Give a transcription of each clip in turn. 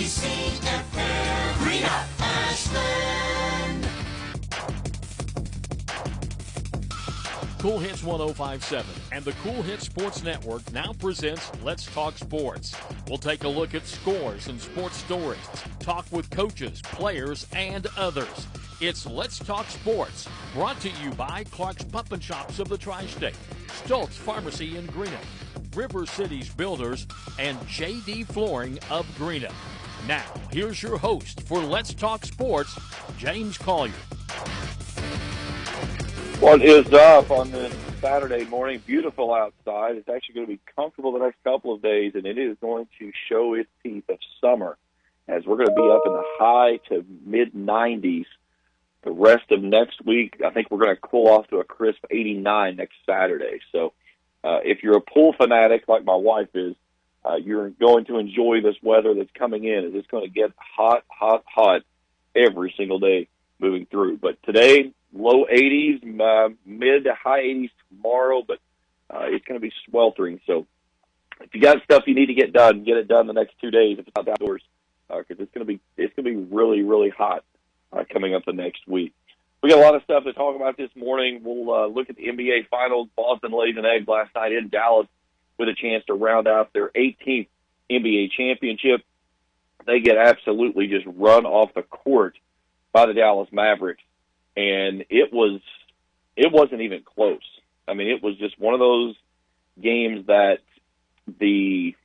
KCFM, Rena, Ashland. Kool Hits 105.7 and the Kool Hits Sports Network now presents Let's Talk Sports. We'll take a look at scores and sports stories, talk with coaches, players, and others. It's Let's Talk Sports, brought to you by Clark's Pump and Shops of the Tri-State, Stoltz Pharmacy in Greenock, River Cities Builders, and J.D. Flooring of Greenock. Now, here's your host for Let's Talk Sports, James Collier. What is up on this Saturday morning? Beautiful outside. It's actually going to be comfortable the next couple of days, and it is going to show its teeth of summer as we're going to be up in the high to mid-90s the rest of next week. I think we're going to cool off to a crisp 89 next Saturday. So if you're a pool fanatic like my wife is, you're going to enjoy this weather that's coming in. It's going to get hot, hot, hot every single day moving through. But today, low 80s, mid to high 80s tomorrow, but it's going to be sweltering. So if you got stuff you need to get done, get it done the next 2 days if it's not outdoors, because it's going to be really, really hot coming up the next week. We got a lot of stuff to talk about this morning. We'll look at the NBA Finals. Boston laid an egg last night in Dallas with a chance to round out their 18th NBA championship. They get absolutely just run off the court by the Dallas Mavericks. And it wasn't even close. I mean, it was just one of those games that the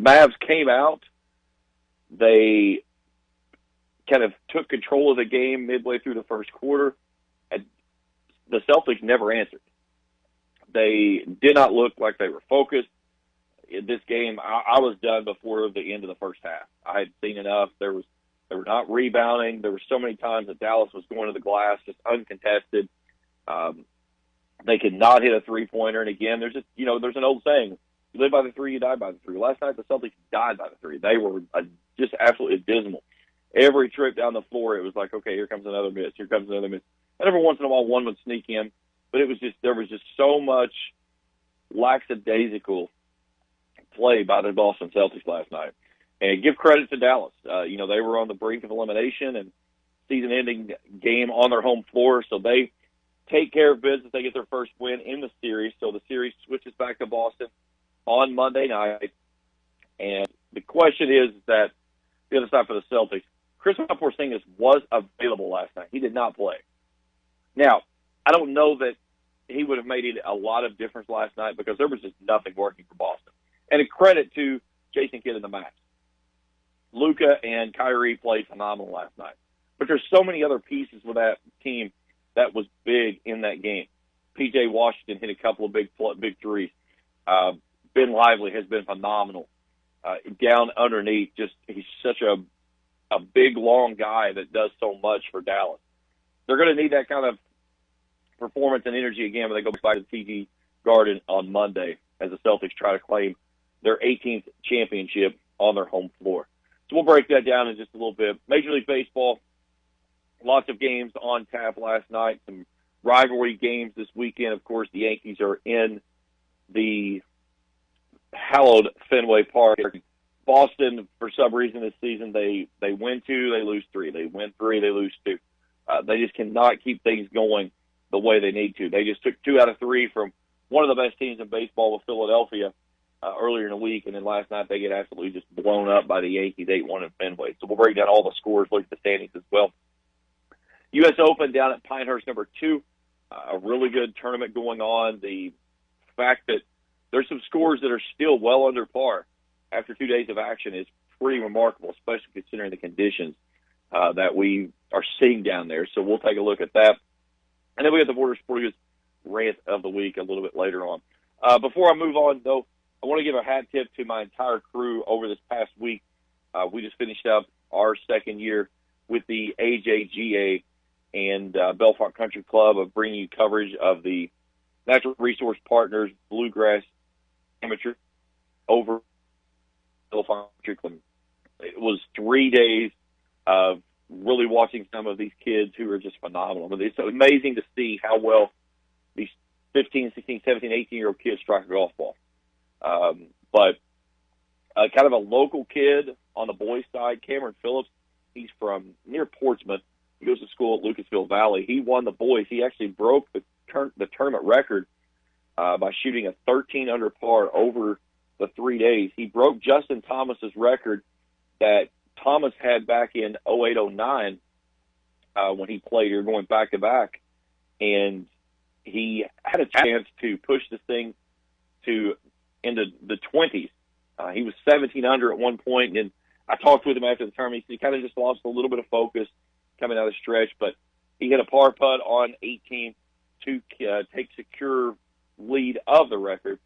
Mavs came out. They kind of took control of the game midway through the first quarter, and the Celtics never answered. They did not look like they were focused. In this game, I was done before the end of the first half. I had seen enough. They were not rebounding. There were so many times that Dallas was going to the glass, just uncontested. They could not hit a three-pointer. And again, there's an old saying, you live by the three, you die by the three. Last night, the Celtics died by the three. They were just absolutely abysmal. Every trip down the floor, it was like, okay, here comes another miss, here comes another miss. And every once in a while, one would sneak in. But there was just so much lackadaisical play by the Boston Celtics last night. And give credit to Dallas. They were on the brink of elimination and season-ending game on their home floor, so they take care of business. They get their first win in the series, so the series switches back to Boston on Monday night. And the question is that the other side for the Celtics, Kristaps Porzingis was available last night. He did not play. Now, I don't know that he would have made it a lot of difference last night because there was just nothing working for Boston. And a credit to Jason Kidd and the Mavs. Luka and Kyrie played phenomenal last night. But there's so many other pieces with that team that was big in that game. P.J. Washington hit a couple of big threes. Ben Lively has been phenomenal. Down underneath, he's such a big, long guy that does so much for Dallas. They're going to need that kind of performance and energy again when they go back to the TD Garden on Monday as the Celtics try to claim their 18th championship on their home floor. So we'll break that down in just a little bit. Major League Baseball, lots of games on tap last night, some rivalry games this weekend. Of course, the Yankees are in the hallowed Fenway Park. Boston, for some reason this season, they win two, they lose three. They win three, they lose two. They just cannot keep things going the way they need to. They just took 2 out of 3 from one of the best teams in baseball with Philadelphia earlier in the week, and then last night they get absolutely just blown up by the Yankees 8-1 in Fenway. So we'll break down all the scores, look at the standings as well. U.S. Open down at Pinehurst number 2, a really good tournament going on. The fact that there's some scores that are still well under par after 2 days of action is pretty remarkable, especially considering the conditions that we are seeing down there. So we'll take a look at that. And then we have the Borders Sporting Goods Rant of the week a little bit later on. Before I move on, though, I want to give a hat tip to my entire crew over this past week. We just finished up our second year with the AJGA and Belfont Country Club of bringing you coverage of the Natural Resource Partners Bluegrass Amateur over Belfont Country Club. It was 3 days of really watching some of these kids who are just phenomenal. I mean, it's amazing to see how well these 15, 16, 17, 18-year-old kids strike a golf ball. But kind of a local kid on the boys' side, Cameron Phillips. He's from near Portsmouth. He goes to school at Lucasville Valley. He won the boys. He actually broke the tournament record by shooting a 13 under par over the 3 days. He broke Justin Thomas's record that Thomas had back in 08-09 when he played here, going back-to-back. And he had a chance to push this thing into the 20s. He was 17 under at one point, and I talked with him after the tournament. He kind of just lost a little bit of focus coming out of the stretch, but he hit a par putt on 18 to take secure lead of the record.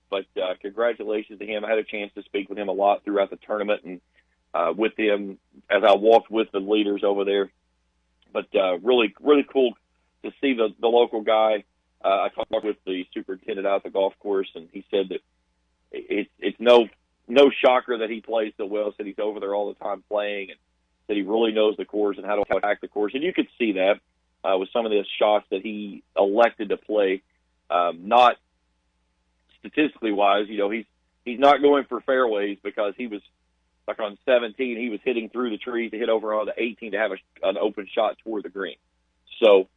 But congratulations to him. I had a chance to speak with him a lot throughout the tournament and with him as I walked with the leaders over there. But really, really cool to see the local guy. I talked with the superintendent out at the golf course, and he said that it's no shocker that he plays so well. Said he's over there all the time playing, and that he really knows the course and how to attack the course. And you could see that with some of the shots that he elected to play. Not statistically wise, he's not going for fairways, because he was like on 17, he was hitting through the trees to hit over on the 18 to have an open shot toward the green. So,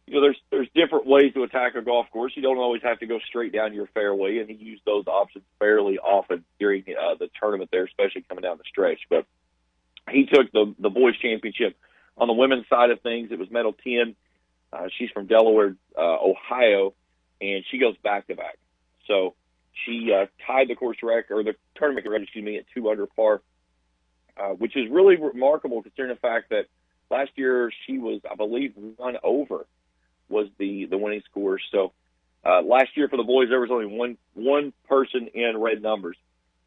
there's different ways to attack a golf course. You don't always have to go straight down your fairway, and he used those options fairly often during the tournament there, especially coming down the stretch. But he took the boys' championship. On the women's side of things, it was medal 10. She's from Delaware, Ohio, and she goes back-to-back. So she tied the course record, or the tournament record, at 2 under par, which is really remarkable considering the fact that last year she was, I believe, 1 over was the winning score. So last year for the boys, there was only one person in red numbers.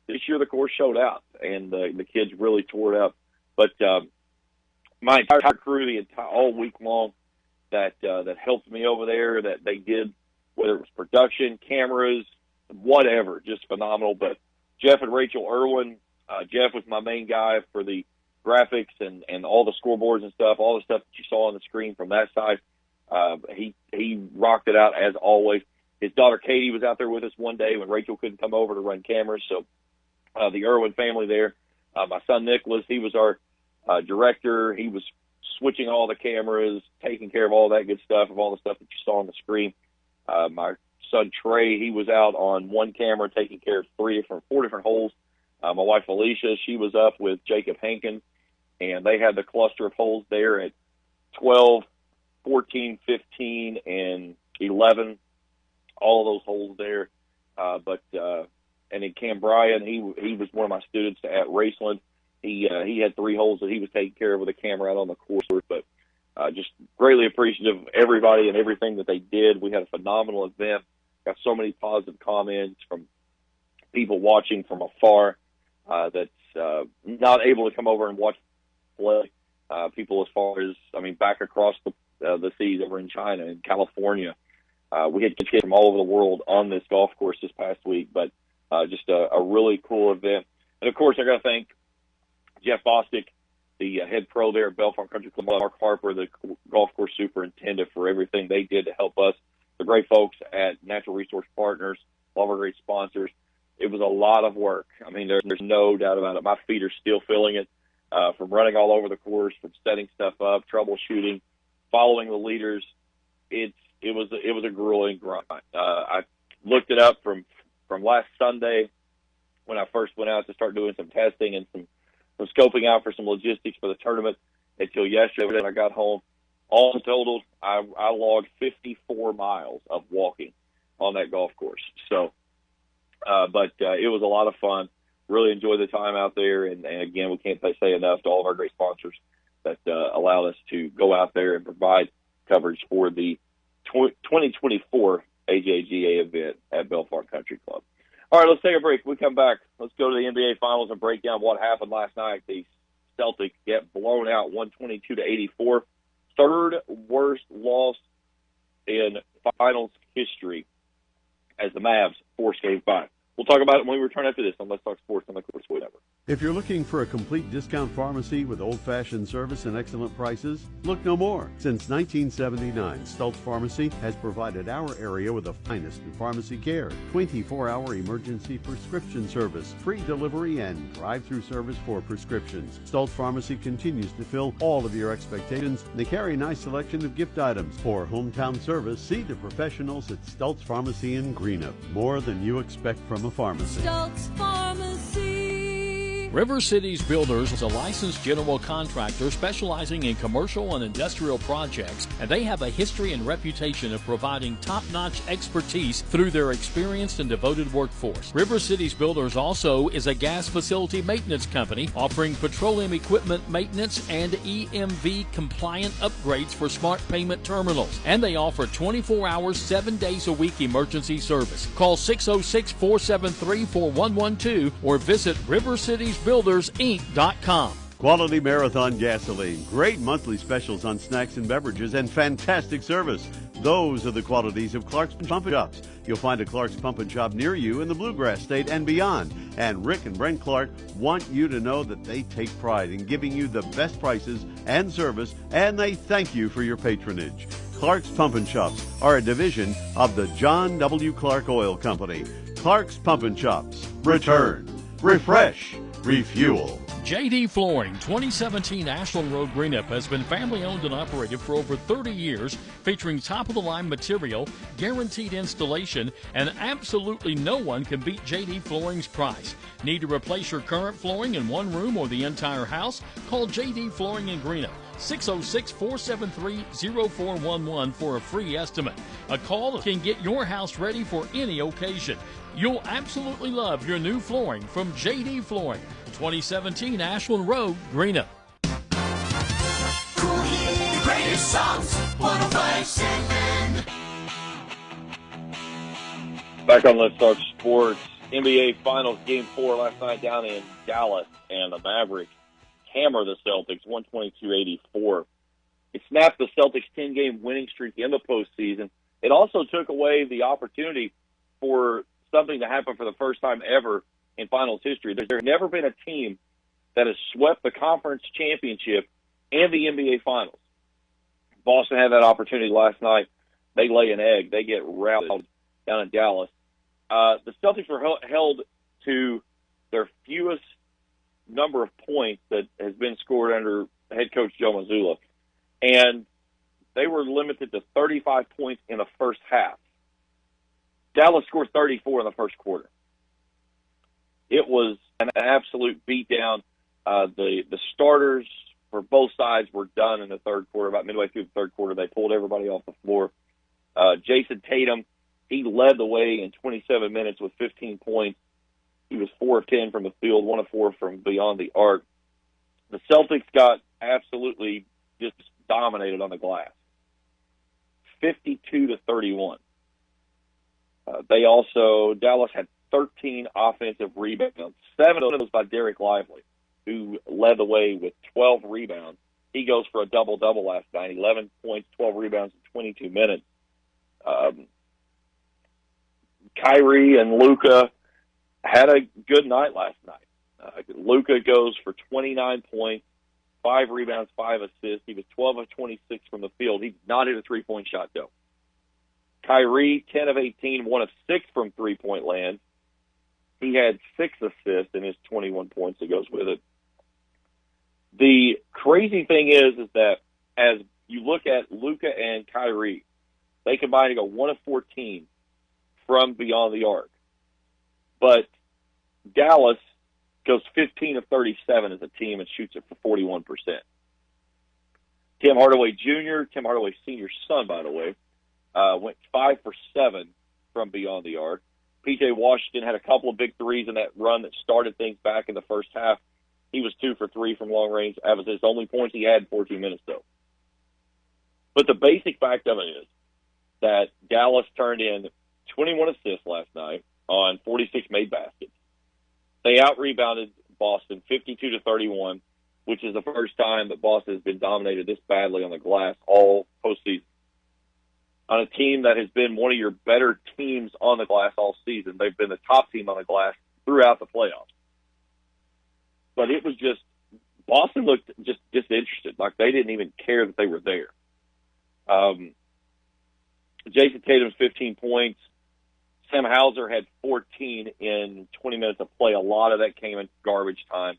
This year the course showed out, and the kids really tore it up. But my entire crew, all week long, that helped me over there, that they did, whether it was production, cameras, whatever, just phenomenal. But Jeff and Rachel Irwin, Jeff was my main guy for the graphics and all the scoreboards and stuff, all the stuff that you saw on the screen from that side. He rocked it out as always. His daughter Katie was out there with us one day when Rachel couldn't come over to run cameras. So the Irwin family there. My son Nicholas, he was our director. He was switching all the cameras, taking care of all that good stuff, of all the stuff that you saw on the screen. My son Trey, he was out on one camera taking care of 4 different holes. My wife Alicia, she was up with Jacob Hankins, and they had the cluster of holes there at 12, 14, 15, and 11, all of those holes there. And then Cam Bryan, he was one of my students at Raceland. He had 3 holes that he was taking care of with a camera out on the course. But just greatly appreciative of everybody and everything that they did. We had a phenomenal event. Got so many positive comments from people watching from afar that's not able to come over and watch play. People as far as, back across the seas over in China and California. We had kids from all over the world on this golf course this past week, but just a really cool event. And, of course, I got to thank Jeff Bostic, the head pro there at Belfont Country Club, Mark Harper, the golf course superintendent, for everything they did to help us, the great folks at Natural Resource Partners, all of our great sponsors. It was a lot of work. There's no doubt about it. My feet are still feeling it from running all over the course, from setting stuff up, troubleshooting, following the leaders. It was a grueling grind. I looked it up from last Sunday when I first went out to start doing some testing and some scoping out for some logistics for the tournament until yesterday when I got home. All totaled, I logged 54 miles of walking on that golf course. So, but it was a lot of fun. Really enjoyed the time out there. And again, we can't say enough to all of our great sponsors that allowed us to go out there and provide coverage for the 2024 AJGA event at Belfont Country Club. All right, let's take a break. When we come back, let's go to the NBA Finals and break down what happened last night. The Celtics get blown out 122-84. Third worst loss in finals history as the Mavs force Game 5. We'll talk about it when we return after this on Let's Talk Sports on the Kool Network. If you're looking for a complete discount pharmacy with old-fashioned service and excellent prices, look no more. Since 1979, Stultz Pharmacy has provided our area with the finest in pharmacy care, 24-hour emergency prescription service, free delivery, and drive-through service for prescriptions. Stultz Pharmacy continues to fill all of your expectations. They carry a nice selection of gift items. For hometown service, see the professionals at Stultz Pharmacy in Greenup. More than you expect from a pharmacy. Stultz Pharmacy. River Cities Builders is a licensed general contractor specializing in commercial and industrial projects, and they have a history and reputation of providing top-notch expertise through their experienced and devoted workforce. River Cities Builders also is a gas facility maintenance company offering petroleum equipment maintenance and EMV compliant upgrades for smart payment terminals, and they offer 24 hours, 7 days a week emergency service. Call 606-473-4112 or visit rivercitiesbuildersinc.com. Quality Marathon Gasoline. Great monthly specials on snacks and beverages and fantastic service. Those are the qualities of Clark's Pump and Shops. You'll find a Clark's Pump and Shop near you in the Bluegrass State and beyond. And Rick and Brent Clark want you to know that they take pride in giving you the best prices and service, and they thank you for your patronage. Clark's Pump and Shops are a division of the John W. Clark Oil Company. Clark's Pump and Shops. Return. Refresh. Refuel. JD Flooring, 2017 Ashland Road, Greenup, has been family owned and operated for over 30 years, featuring top-of-the-line material, guaranteed installation, and absolutely no one can beat JD Flooring's price. Need to replace your current flooring in one room or the entire house? Call JD Flooring in Greenup, 606-473-0411 for a free estimate. A call can get your house ready for any occasion. You'll absolutely love your new flooring from JD Flooring, 2017 Ashland Road, Greenup. Kool, the greatest songs, 105.7. Back on Let's Talk Sports. NBA Finals Game 4 last night down in Dallas, and the Mavericks hammer the Celtics 122-84. It snapped the Celtics' 10-game winning streak in the postseason. It also took away the opportunity for something to happen for the first time ever in finals history. There's never been a team that has swept the conference championship and the NBA Finals. Boston had that opportunity last night. They lay an egg. They get routed down in Dallas. The Celtics were held to their fewest number of points that has been scored under head coach Joe Mazzulla, and they were limited to 35 points in the first half. Dallas scored 34 in the first quarter. It was an absolute beatdown. The starters for both sides were done in the third quarter. About midway through the third quarter, they pulled everybody off the floor. Jason Tatum, he led the way in 27 minutes with 15 points. He was 4 of 10 from the field, 1 of 4 from beyond the arc. The Celtics got absolutely just dominated on the glass, 52-31. Dallas had 13 offensive rebounds, 7 of those by Derek Lively, who led the way with 12 rebounds. He goes for a double-double last night, 11 points, 12 rebounds in 22 minutes. Kyrie and Luka had a good night last night. Luka goes for 29 points, 5 rebounds, 5 assists. He was 12 of 26 from the field. He did not hit a three-point shot, though. Kyrie, 10 of 18, 1 of 6 from three-point land. He had 6 assists in his 21 points that goes with it. The crazy thing is that as you look at Luka and Kyrie, they combine to go 1 of 14 from beyond the arc. But Dallas goes 15 of 37 as a team and shoots it for 41%. Tim Hardaway Jr., Tim Hardaway Sr.'s son, by the way, went 5 for 7 from beyond the arc. P.J. Washington had a couple of big threes in that run that started things back in the first half. He was 2 for 3 from long range. That was his only points he had in 14 minutes, though. But the basic fact of it is that Dallas turned in 21 assists last night on 46 made baskets. They out-rebounded Boston 52-31, which is the first time that Boston has been dominated this badly on the glass all postseason. On a team that has been one of your better teams on the glass all season. They've been the top team on the glass throughout the playoffs. but it was just Boston looked just disinterested, like they didn't even care that they were there. Jason Tatum's 15 points. Sam Hauser had 14 in 20 minutes of play. A lot of that came in garbage time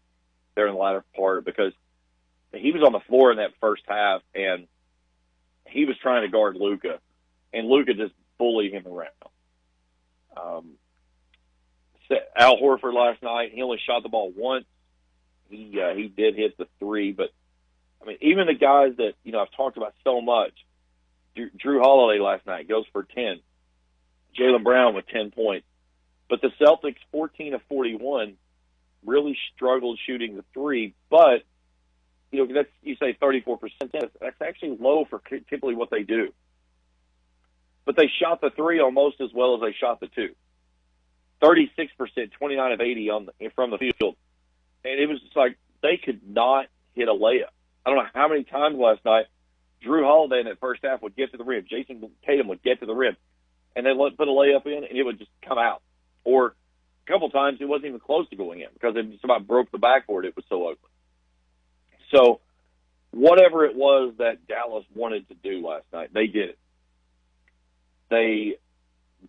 there in the latter part because he was on the floor in that first half, and he was trying to guard Luka, and Luka just bullied him around. Al Horford last night, he only shot the ball once. He did hit the three, but, I mean, even the guys that, I've talked about so much, Drew Holiday last night goes for 10. Jaylen Brown with 10 points. But the Celtics, 14 of 41, really struggled shooting the three. But, that's, you say 34%. That's actually low for typically what they do. But they shot the three almost as well as they shot the two. 36%, 29 of 80 from the field. And it was just like they could not hit a layup. I don't know how many times last night Drew Holiday in that first half would get to the rim. Jason Tatum would get to the rim. And then put a layup in, and it would just come out. Or a couple times it wasn't even close to going in because it just about broke the backboard. It was so ugly. So whatever it was that Dallas wanted to do last night, they did it.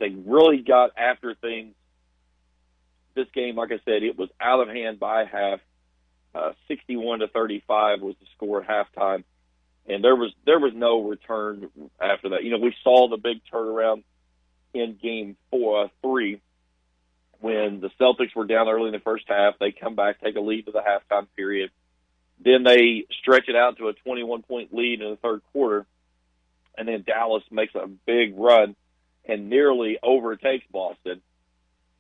They really got after things. This game, like I said, it was out of hand by half. 61-35 was the score at halftime, and there was no return after that. We saw the big turnaround in Game 3 when the Celtics were down early in the first half. They come back, take a lead to the halftime period. Then they stretch it out to a 21-point lead in the third quarter, and then Dallas makes a big run and nearly overtakes Boston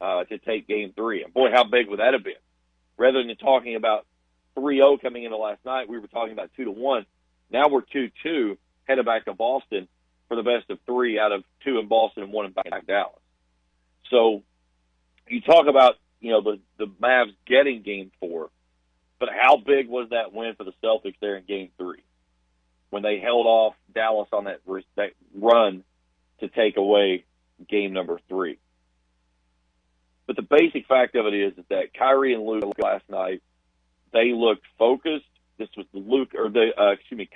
to take Game 3. And boy, how big would that have been? Rather than talking about 3-0 coming into last night, we were talking about 2-1. Now we're 2-2, headed back to Boston for the best of 3 out of 2 in Boston and 1 in back Dallas. So you talk about, the Mavs getting Game 4, but how big was that win for the Celtics there in Game 3 when they held off Dallas on that run to take away game number 3? But the basic fact of it is that Kyrie and Luka last night, they looked focused. This was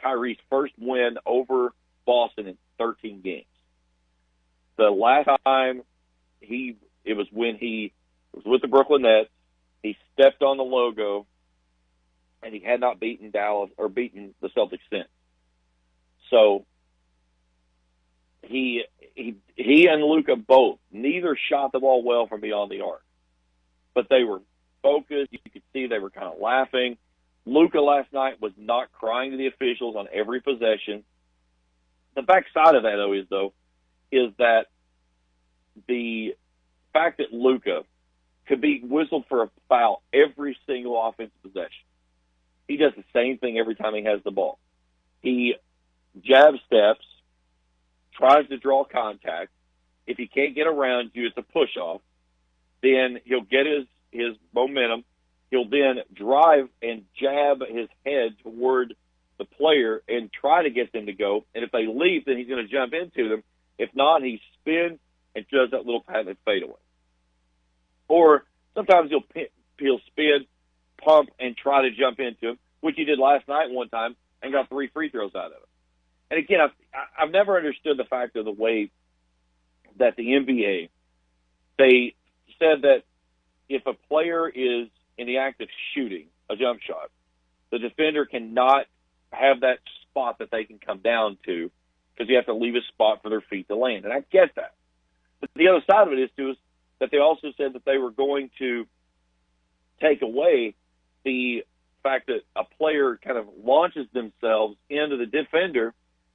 Kyrie's first win over Boston in 13 games. The last time it was when he was with the Brooklyn Nets. He stepped on the logo, and he had not beaten Dallas or beaten the Celtics since. So he and Luka both, neither shot the ball well from beyond the arc, but they were focused. You could see they were kind of laughing. Luka last night was not crying to the officials on every possession. The backside of that, is that the fact that Luka could be whistled for a foul every single offensive possession. He does the same thing every time he has the ball. He jab steps, tries to draw contact. If he can't get around you, it's a push-off. Then he'll get his momentum. He'll then drive and jab his head toward the player and try to get them to go. And if they leave, then he's going to jump into them. If not, he spins and does that little patented fadeaway. Or sometimes he'll spin, pump, and try to jump into him, which he did last night one time and got 3 free throws out of it. And again, I've never understood the fact of the way that the NBA, they said that if a player is in the act of shooting a jump shot, the defender cannot have that spot that they can come down to because you have to leave a spot for their feet to land. And I get that. But the other side of it is that they also said that they were going to take away the fact that a player kind of launches themselves into the defender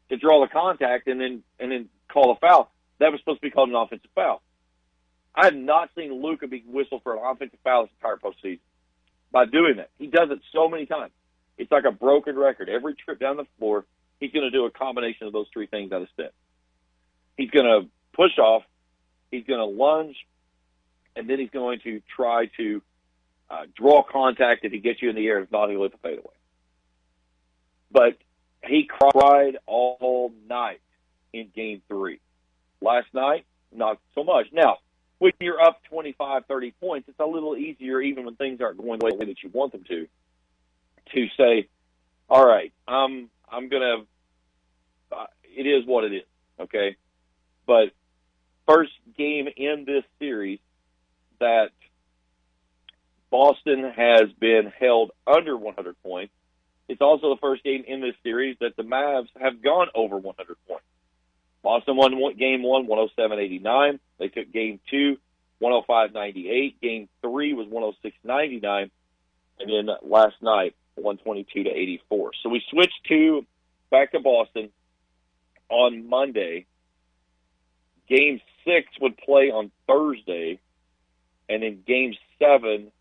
to draw the contact and then call a foul. That was supposed to be called an offensive foul. I have not seen Luka be whistled for an offensive foul this entire postseason by doing that. He does it so many times. It's like a broken record. Every trip down the floor, he's going to do a combination of those 3 things out of step. He's going to push off, he's going to lunge, and then he's going to try to draw contact if he gets you in the air. If not, he'll hit the fadeaway. But he cried all night in Game 3. Last night, not so much. Now, when you're up 25, 30 points, it's a little easier, even when things aren't going the way that you want them to say, all right, I'm going to it is what it is, okay? But first game in this series that Boston has been held under 100 points. It's also the first game in this series that the Mavs have gone over 100 points. Boston won game one, 107-89. They took game two, 105-98. Game three was 106-99. And then last night, 122-84. So we switched back to Boston on Monday. Game 6 would play on Thursday, and then Game 7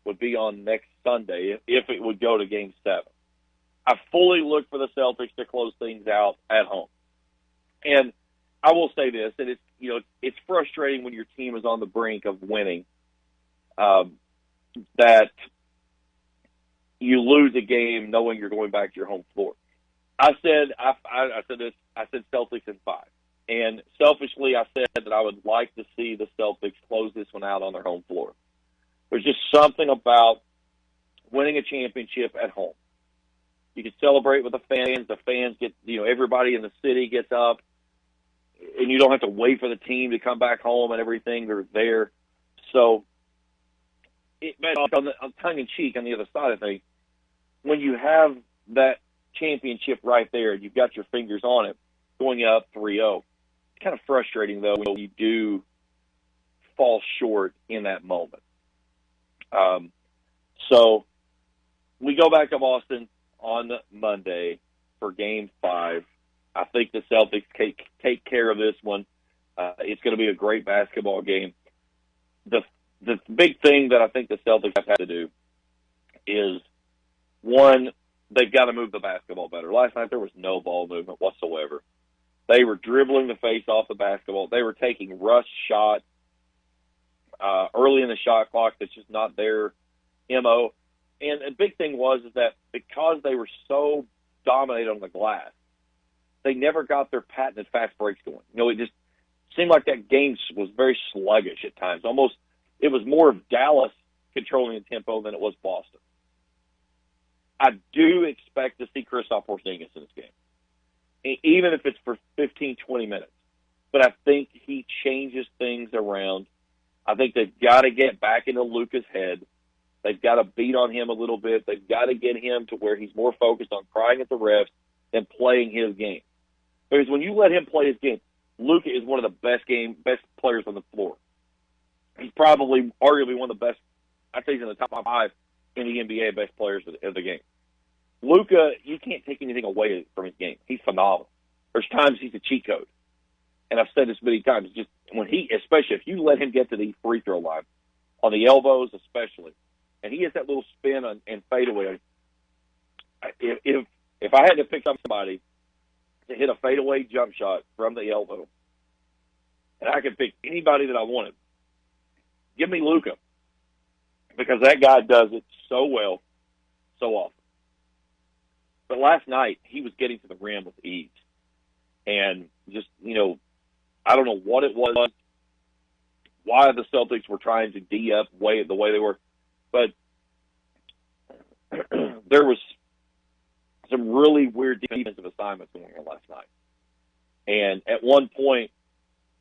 would be on next Sunday if it would go to Game 7. I fully look for the Celtics to close things out at home. And I will say this, that it's frustrating when your team is on the brink of winning, that you lose a game knowing you're going back to your home floor. I said Celtics in 5. And selfishly, I said that I would like to see the Celtics close this one out on their home floor. There's just something about winning a championship at home. You can celebrate with the fans. The fans get, everybody in the city gets up, and you don't have to wait for the team to come back home and everything. They're there. So, on tongue in cheek, on the other side of things, when you have that championship right there and you've got your fingers on it, going up 3-0, it's kind of frustrating, though, when you do fall short in that moment. So we go back to Boston on Monday for Game 5. I think the Celtics take care of this one. It's going to be a great basketball game. The big thing that I think the Celtics have to do is, one, they've got to move the basketball better. Last night there was no ball movement whatsoever. They were dribbling the face off the basketball. They were taking rush shots early in the shot clock. That's just not their MO. And the big thing was that because they were so dominated on the glass, they never got their patented fast breaks going. It just seemed like that game was very sluggish at times. Almost, it was more of Dallas controlling the tempo than it was Boston. I do expect to see Kristaps Porzingis in this game, even if it's for 15, 20 minutes. But I think he changes things around. I think they've got to get back into Luka's head. They've got to beat on him a little bit. They've got to get him to where he's more focused on crying at the refs than playing his game. Because when you let him play his game, Luka is one of the best players on the floor. He's probably arguably one of the best. I'd say he's in the top 5 in the NBA best players of the game. Luka, you can't take anything away from his game. He's phenomenal. There's times he's a cheat code. And I've said this many times, just especially if you let him get to the free throw line, on the elbows especially, and he has that little spin and fadeaway. If I had to pick up somebody to hit a fadeaway jump shot from the elbow, and I could pick anybody that I wanted, give me Luka, because that guy does it so well, so often. But last night, he was getting to the rim with ease. And just, I don't know what it was, why the Celtics were trying to D up the way they were. But there was some really weird defensive assignments going on last night. And at one point,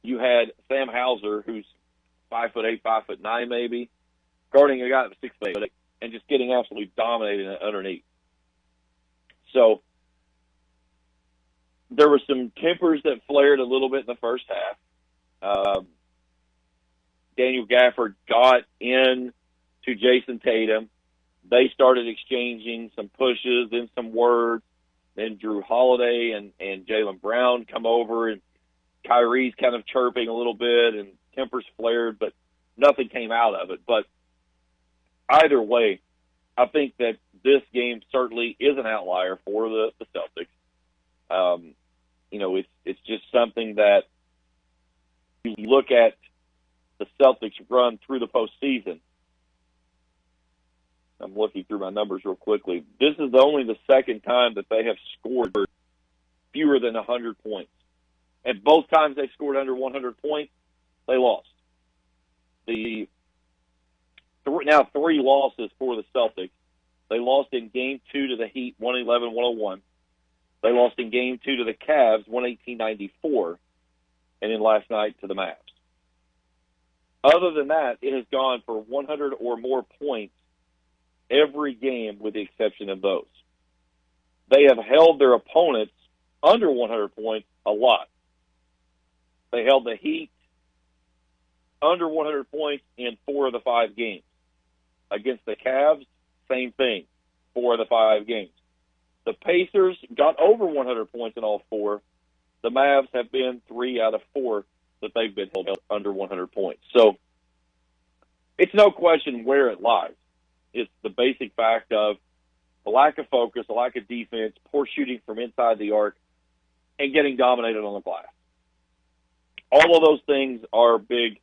you had Sam Hauser, who's 5'8", 5'9", maybe, guarding a guy that's 6'8", and just getting absolutely dominated underneath. So there were some tempers that flared a little bit in the first half. Daniel Gafford got in to Jason Tatum. They started exchanging some pushes and some words. Then Drew Holiday and Jaylen Brown come over, and Kyrie's kind of chirping a little bit, and tempers flared, but nothing came out of it. But either way, I think that this game certainly is an outlier for the Celtics. It's just something that you look at the Celtics run through the postseason. I'm looking through my numbers real quickly. This is only the second time that they have scored fewer than 100 points. And both times they scored under 100 points, They lost. Now 3 losses for the Celtics. They lost in Game 2 to the Heat, 111-101. They lost in Game 2 to the Cavs, 118-94. And then last night to the Mavs. Other than that, it has gone for 100 or more points every game with the exception of those. They have held their opponents under 100 points a lot. They held the Heat under 100 points in 4 of the 5 games. Against the Cavs, same thing, 4 of the 5 games. The Pacers got over 100 points in all 4. The Mavs have been 3 out of 4 that they've been held under 100 points. So it's no question where it lies. It's the basic fact of the lack of focus, the lack of defense, poor shooting from inside the arc, and getting dominated on the glass. All of those things are big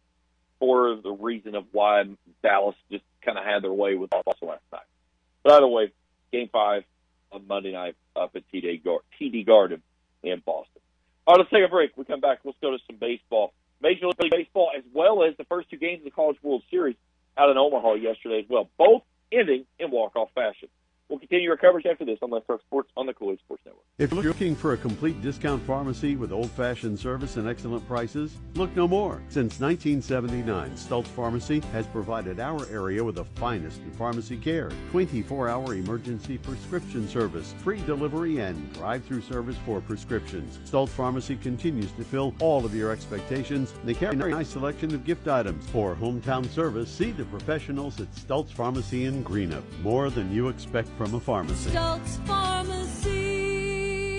for the reason of why Dallas just kind of had their way with Boston last night. But either way, Game 5 on Monday night up at TD Garden in Boston. All right, let's take a break. We come back. Let's go to some baseball. Major League Baseball, as well as the first 2 games of the College World Series out in Omaha yesterday as well, both ending in walk-off fashion. We'll continue our coverage after this on Let's Talk Sports on the Kool Sports Network. If you're looking for a complete discount pharmacy with old-fashioned service and excellent prices, look no more. Since 1979, Stultz Pharmacy has provided our area with the finest in pharmacy care, 24-hour emergency prescription service, free delivery, and drive-through service for prescriptions. Stultz Pharmacy continues to fill all of your expectations. They carry a nice selection of gift items. For hometown service, see the professionals at Stultz Pharmacy in Greenup. More than you expect from a pharmacy. Stultz Pharmacy.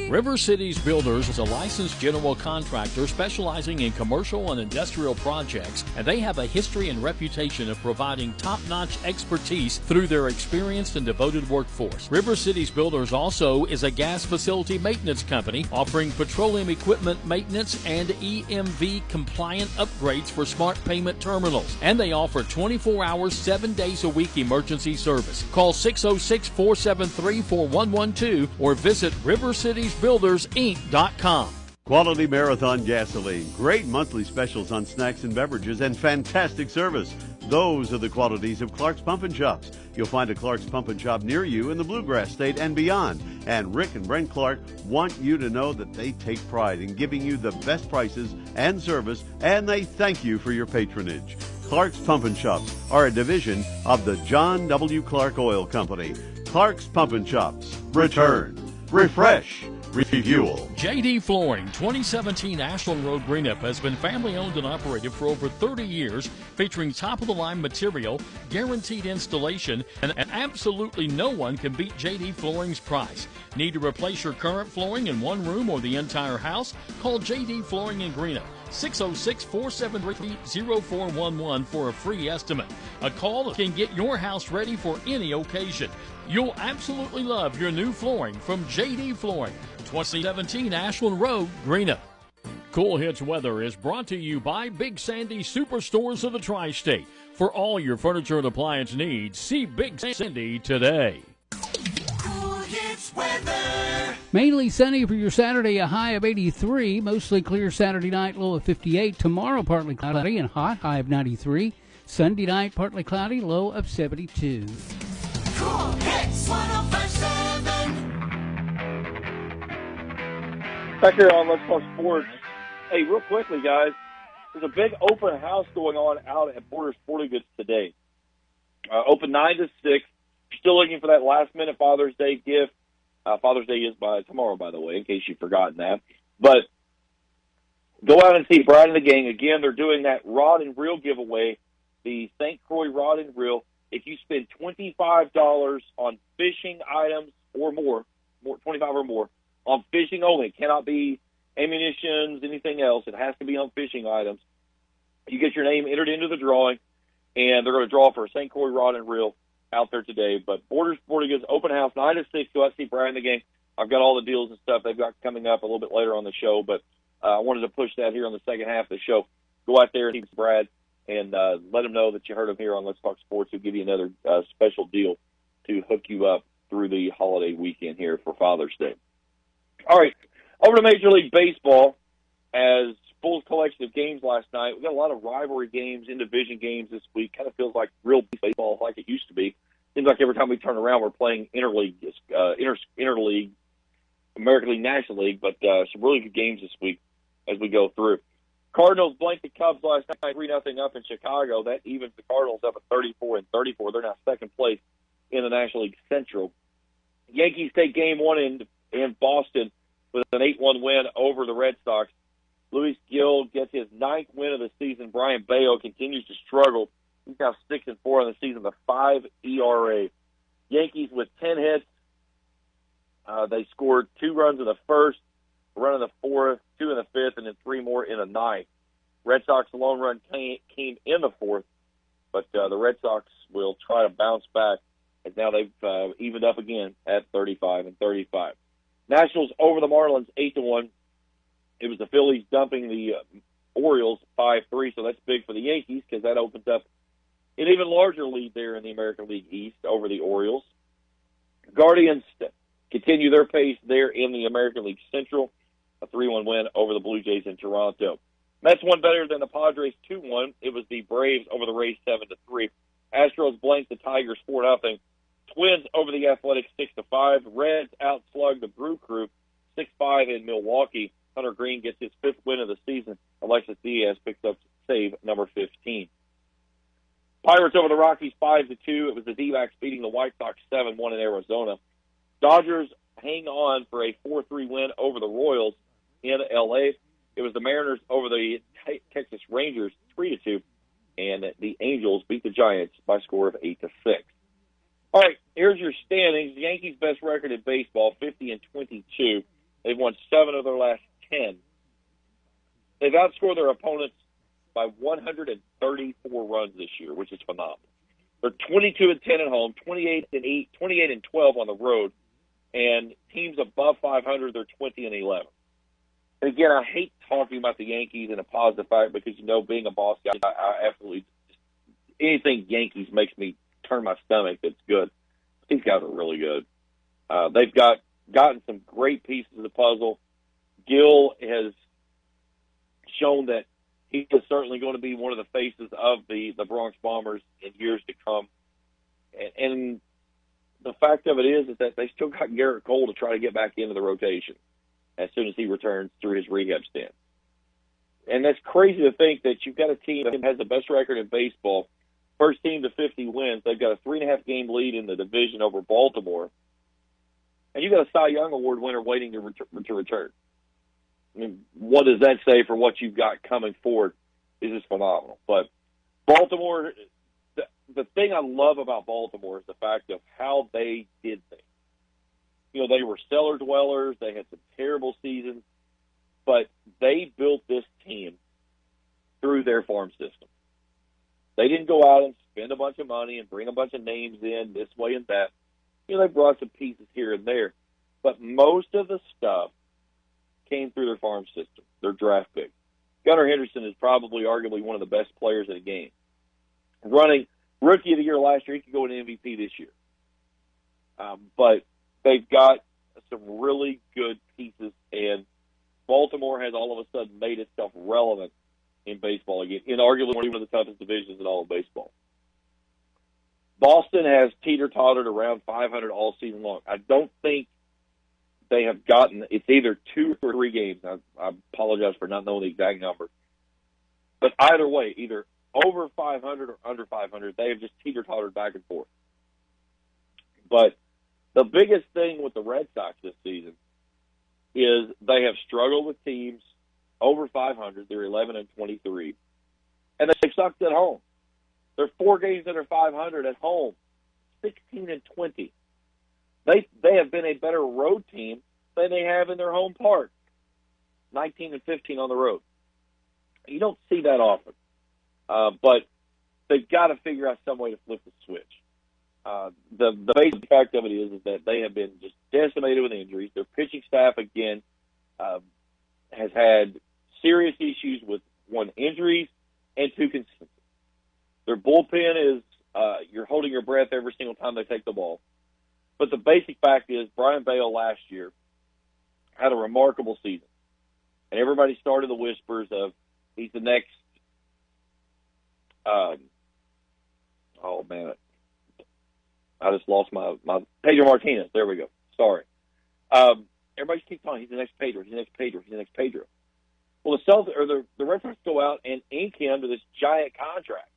River Cities Builders is a licensed general contractor specializing in commercial and industrial projects, and they have a history and reputation of providing top-notch expertise through their experienced and devoted workforce. River Cities Builders also is a gas facility maintenance company offering petroleum equipment maintenance and EMV compliant upgrades for smart payment terminals, and they offer 24 hours, 7 days a week emergency service. Call 606-473-4112 or visit rivercitiesbuildersinc.com. Quality Marathon Gasoline. Great monthly specials on snacks and beverages and fantastic service. Those are the qualities of Clark's Pump and Shops. You'll find a Clark's Pump and Shop near you in the Bluegrass State and beyond. And Rick and Brent Clark want you to know that they take pride in giving you the best prices and service, and they thank you for your patronage. Clark's Pump and Shops are a division of the John W. Clark Oil Company. Clark's Pump and Shops. Return. Refresh. Refuel. JD Flooring, 2017 Ashland Road, Greenup, has been family owned and operated for over 30 years, featuring top-of-the-line material, guaranteed installation, and absolutely no one can beat JD Flooring's price. Need to replace your current flooring in one room or the entire house? Call JD Flooring in Greenup, 606-473-0411 for a free estimate. A call can get your house ready for any occasion. You'll absolutely love your new flooring from JD Flooring, 2017 Ashland Road, Greenup. Kool Hits Weather is brought to you by Big Sandy Superstores of the Tri-State. For all your furniture and appliance needs, see Big Sandy today. Kool Hits weather. Mainly sunny for your Saturday, a high of 83. Mostly clear Saturday night, low of 58. Tomorrow, partly cloudy and hot, high of 93. Sunday night, partly cloudy, low of 72. Kool Hits 105.7. Back here on Let's Talk Sports. Hey, real quickly, guys, there's a big open house going on out at Borders Sporting Goods today. Open 9 to 6. Still looking for that last-minute Father's Day gift. Father's Day is by tomorrow, by the way, in case you've forgotten that. But go out and see Brad and the gang. Again, they're doing that rod and reel giveaway, the St. Croix rod and reel. If you spend $25 on fishing items or more, 25 or more, on fishing only, it cannot be ammunitions, anything else. It has to be on fishing items. You get your name entered into the drawing, and they're going to draw for a St. Croix rod and reel out there today. But Borders Sporting Goods open house 9 to 6. Go out and see Brian and the gang. I've got all the deals and stuff they've got coming up a little bit later on the show, but I wanted to push that here on the second half of the show. Go out there and see Brad and let him know that you heard him here on Let's Talk Sports. He'll give you another special deal to hook you up through the holiday weekend here for Father's Day. All right, over to Major League Baseball as full collection of games last night. We got a lot of rivalry games, in division games this week. Kind of feels like real baseball like it used to be. Seems like every time we turn around, we're playing interleague, interleague, American League, National League, but some really good games this week as we go through. Cardinals blanked the Cubs last night, 3-0 up in Chicago. That evens the Cardinals up at 34-34. They're now second place in the National League Central. Yankees take game one in Boston with an 8-1 win over the Red Sox. Luis Gil gets his 9th win of the season. Brian Bayo continues to struggle. He's now 6-4 on the season, the 5 ERA. Yankees with 10 hits. They scored 2 runs in the first, a run in the fourth, 2 in the fifth, and then 3 more in the ninth. Red Sox lone run came in the fourth, but the Red Sox will try to bounce back, as now they've evened up again at 35-35. Nationals over the Marlins 8-1. It was the Phillies dumping the Orioles 5-3, so that's big for the Yankees because that opens up an even larger lead there in the American League East over the Orioles. Guardians continue their pace there in the American League Central, a 3-1 win over the Blue Jays in Toronto. Mets won better than the Padres 2-1. It was the Braves over the Rays 7-3. Astros blanked the Tigers 4-0. Twins over the Athletics 6-5. Reds outslugged the Brew Crew 6-5 in Milwaukee. Hunter Green gets his 5th win of the season. Alexis Diaz picks up save number 15. Pirates over the Rockies 5-2. It was the D-backs beating the White Sox 7-1 in Arizona. Dodgers hang on for a 4-3 win over the Royals in L.A. It was the Mariners over the Texas Rangers 3-2, and the Angels beat the Giants by a score of 8-6. All right, here's your standings. The Yankees' best record in baseball, 50-22. They've won 7 of their last 10. They've outscored their opponents by 134 runs this year, which is phenomenal. They're 22-10 at home, 28-8, 28-12 on the road, and teams above 500, they're 20-11. And again, I hate talking about the Yankees in a positive fact because, you know, being a boss guy, I absolutely anything Yankees makes me turn my stomach that's good. These guys are really good. They've gotten some great pieces of the puzzle. Gil has shown that he is certainly going to be one of the faces of the Bronx Bombers in years to come. And the fact of it is that they still got Garrett Cole to try to get back into the rotation as soon as he returns through his rehab stint. And that's crazy to think that you've got a team that has the best record in baseball, first team to 50 wins. They've got a 3.5 game lead in the division over Baltimore. And you've got a Cy Young Award winner waiting to return. I mean, what does that say for what you've got coming forward? Is just phenomenal. But Baltimore, the thing I love about Baltimore is the fact of how they did things. You know, they were cellar dwellers. They had some terrible seasons. But they built this team through their farm system. They didn't go out and spend a bunch of money and bring a bunch of names in this way and that. You know, they brought some pieces here and there. But most of the stuff came through their farm system, their draft pick. Gunnar Henderson is probably arguably one of the best players in the game. Running Rookie of the Year last year, he could go an MVP this year. But they've got some really good pieces, and Baltimore has all of a sudden made itself relevant in baseball again, in arguably one of the toughest divisions in all of baseball. Boston has teeter-tottered around 500 all season long. I don't think they have gotten, it's either 2 or 3 games. I apologize for not knowing the exact number. But either way, either over 500 or under 500, they have just teeter-tottered back and forth. But the biggest thing with the Red Sox this season is they have struggled with teams over 500. They're 11-23. And they've sucked at home. They're 4 games under 500 at home, 16-20. They have been a better road team than they have in their home park, 19-15 on the road. You don't see that often, but they've got to figure out some way to flip the switch. The basic fact of it is that they have been just decimated with injuries. Their pitching staff, again, has had serious issues with, 1, injuries, and 2, consistency. Their bullpen is you're holding your breath every single time they take the ball. But the basic fact is Brian Bale last year had a remarkable season. And everybody started the whispers of he's the next oh, man. I just lost my Pedro Martinez. There we go. Sorry. Everybody keeps talking, he's the next Pedro, he's the next Pedro, he's the next Pedro. Well, the Red Sox go out and ink him to this giant contract.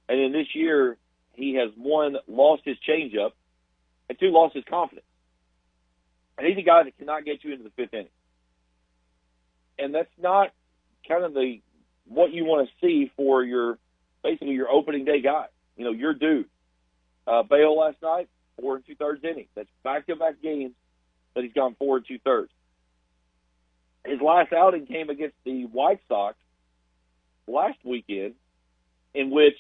And then this year, he has, one, lost his changeup, and two, lost his confidence. And he's a guy that cannot get you into the fifth inning. And that's not kind of what you want to see for your opening day guy. You know, your dude. Bale last night, 4 2/3 innings. That's back-to-back games that he's gone 4 2/3. His last outing came against the White Sox last weekend, in which,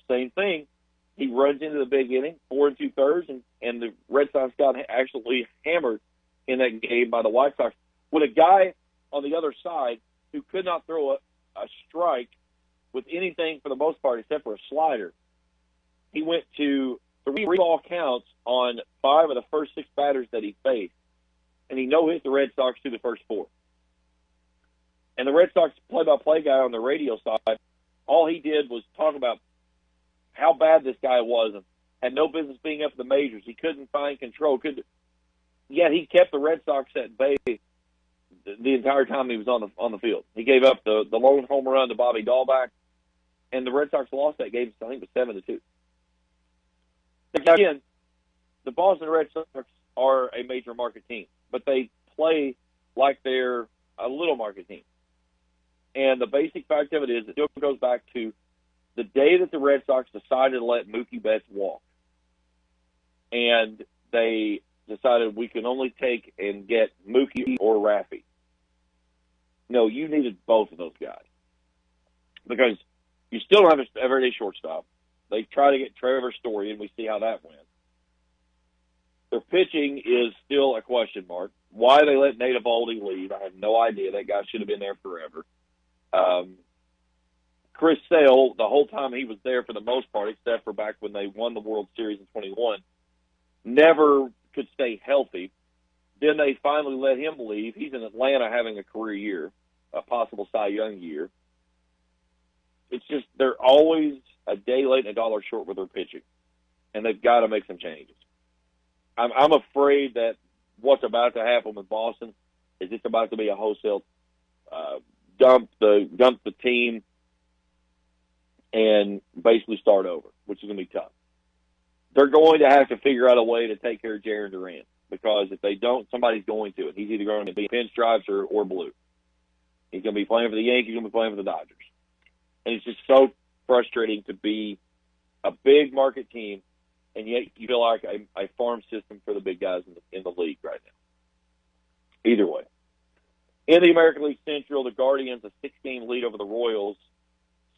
same thing, he runs into the big inning, 4 2/3, and the Red Sox got actually hammered in that game by the White Sox with a guy on the other side who could not throw a strike with anything for the most part except for a slider. He went to 3 ball counts on 5 of the first 6 batters that he faced, and he no-hit the Red Sox through the first 4. And the Red Sox play-by-play guy on the radio side, all he did was talk about how bad this guy was and had no business being up in the majors. He couldn't find control. Yet he kept the Red Sox at bay the entire time he was on the field. He gave up the lone home run to Bobby Dahlback, and the Red Sox lost that game. I think it was 7-2. Again, the Boston Red Sox are a major market team, but they play like they're a little market team. And the basic fact of it is, it still goes back to the day that the Red Sox decided to let Mookie Betts walk. And they decided we can only take and get Mookie or Raffy. No, you needed both of those guys. Because you still don't have an everyday shortstop. They try to get Trevor Story, and we see how that went. Their pitching is still a question mark. Why they let Nate Eovaldi leave, I have no idea. That guy should have been there forever. Chris Sale, the whole time he was there for the most part, except for back when they won the World Series in 21, never could stay healthy. Then they finally let him leave. He's in Atlanta having a career year, a possible Cy Young year. It's just they're always a day late and a dollar short with their pitching, and they've got to make some changes. I'm afraid that what's about to happen with Boston is it's about to be a wholesale dump the team and basically start over, which is going to be tough. They're going to have to figure out a way to take care of Jarren Duran, because if they don't, somebody's going to, and he's either going to be pinstripes or blue. He's going to be playing for the Yankees, he's going to be playing for the Dodgers. And it's just so frustrating to be a big market team, and yet you feel like a farm system for the big guys in the league right now. Either way. In the American League Central, the Guardians, a 6-game lead over the Royals,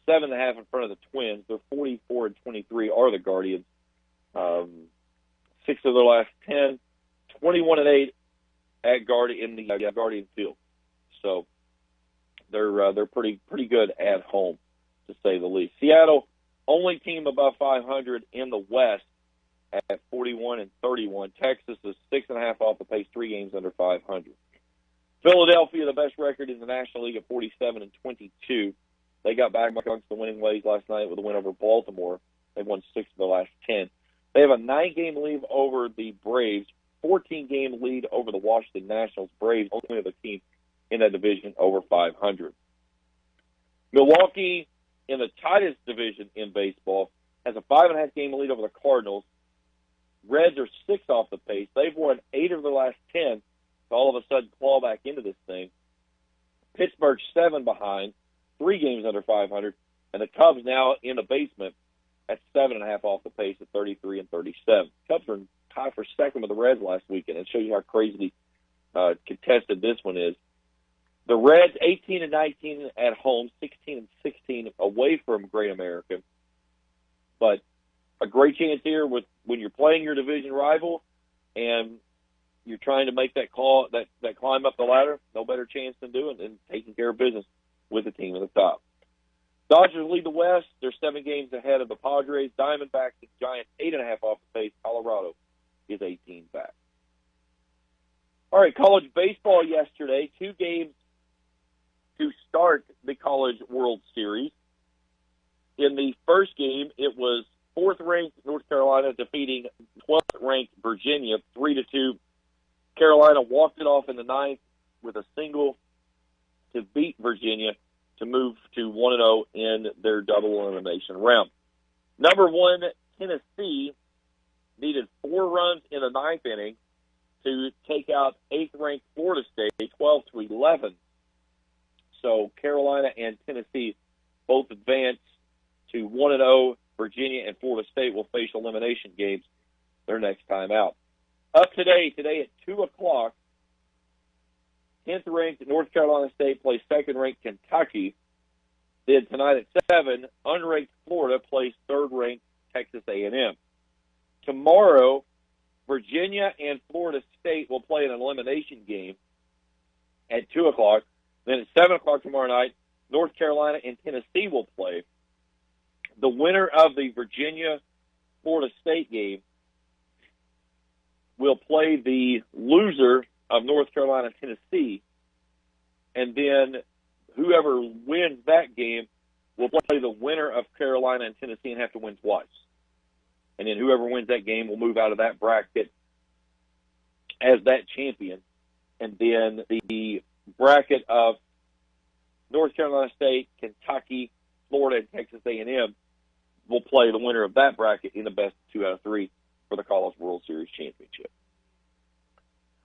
7.5 in front of the Twins. They're 44-23 are the Guardians. 6 of their last 10, 21-8 at Guardian in the Guardian field. So they're pretty good at home, to say the least. Seattle, only team above 500 in the West at 41-31. Texas is 6.5 off the pace, 3 games under 500. Philadelphia, the best record in the National League at 47-22. They got back amongst the winning ways last night with a win over Baltimore. They've won 6 of the last 10. They have a 9-game lead over the Braves, 14-game lead over the Washington Nationals. Braves, only other team in that division over 500. Milwaukee, in the tightest division in baseball, has a 5.5-game lead over the Cardinals. Reds are 6 off the pace. They've won 8 of the last 10 to all of a sudden claw back into this thing. Pittsburgh 7 behind, 3 games under 500, and the Cubs now in the basement at 7.5 off the pace at 33-37. Cubs are tied for second with the Reds last weekend. It shows you how crazy contested this one is. The Reds 18-19 at home, 16-16 away from Great American, but a great chance here with when you're playing your division rival and you're trying to make that call, that climb up the ladder. No better chance than doing and taking care of business with the team at the top. Dodgers lead the West. They're 7 games ahead of the Padres. Diamondbacks and Giants 8.5 off the pace. Colorado is 18 back. All right, college baseball yesterday. 2 games to start the College World Series. In the first game, it was 4th-ranked North Carolina defeating 12th-ranked Virginia 3-2. Carolina walked it off in the 9th with a single to beat Virginia to move to 1-0 in their double elimination round. Number 1, Tennessee, needed 4 runs in the 9th inning to take out 8th-ranked Florida State 12-11. So Carolina and Tennessee both advanced to 1-0. Virginia and Florida State will face elimination games their next time out. Up today at 2 o'clock, 10th-ranked North Carolina State plays 2nd-ranked Kentucky. Then tonight at 7, unranked Florida plays 3rd-ranked Texas A&M. Tomorrow, Virginia and Florida State will play an elimination game at 2 o'clock. Then at 7 o'clock tomorrow night, North Carolina and Tennessee will play. The winner of the Virginia-Florida State game will play the loser of North Carolina and Tennessee, and then whoever wins that game will play the winner of Carolina and Tennessee and have to win twice. And then whoever wins that game will move out of that bracket as that champion. And then the bracket of North Carolina State, Kentucky, Florida, and Texas A&M will play the winner of that bracket in the best 2 out of 3 for the College World Series championship.